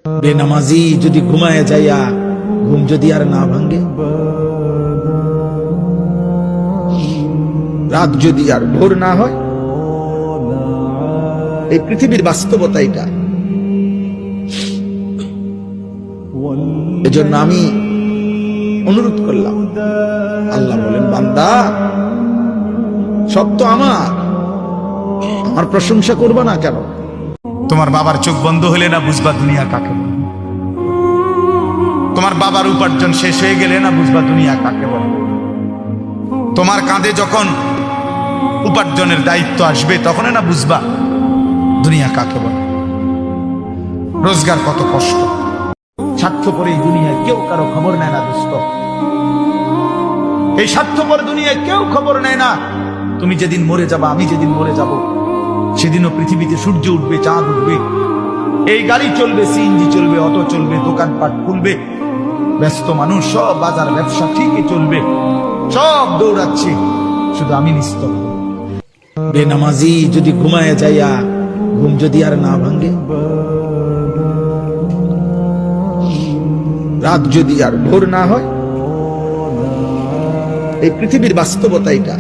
বেনামাজি যদি ঘুমায় যাইয়া ঘুম যদি আর না ভাঙ্গে, রাত যদি আর ভোর না হয়, এই পৃথিবীর বাস্তবতা এটা। এজন্য আমি অনুরোধ করলাম, আল্লাহ বলেন বান্দা সব তো আমার প্রশংসা করবা না কেন? তোমার বাবার চোখ বন্ধ হলে না বুঝবা দুনিয়া কাকে বলে। তোমার বাবার উপার্জন শেষ হয়ে গেলে না বুঝবা দুনিয়া কাকে বলে। তোমার কাঁধে যখন উপার্জনের দায়িত্ব আসবে তখন না বুঝবা দুনিয়া কাকে বলে। রোজগার কত কষ্ট। স্বার্থপর এই দুনিয়ায় কেউ কারো খবর নেয় না দোস্ত। এই স্বার্থপর দুনিয়ায় কেউ খবর নেয় না। তুমি যেদিন মরে যাবা, আমি যেদিন মরে যাব, সেদিনও পৃথিবীতে সূর্য উঠবে, চাঁদ উঠবে, এই গাড়ি চলবে, সিএনজি চলবে, অটো চলবে, দোকানপাট খুলবে, ব্যস্ত মানুষ সব বাজার ব্যবসা ঠিকই চলবে, সব দৌড়াচ্ছে, শুধু আমি নিস্তব্ধ। বেনামাজি যদি ঘুমায় যাইয়া ঘুম যদি আর না ভাঙ্গে, রাত যদি আর ভোর না হয়, এই পৃথিবীর বাস্তবতা এটা।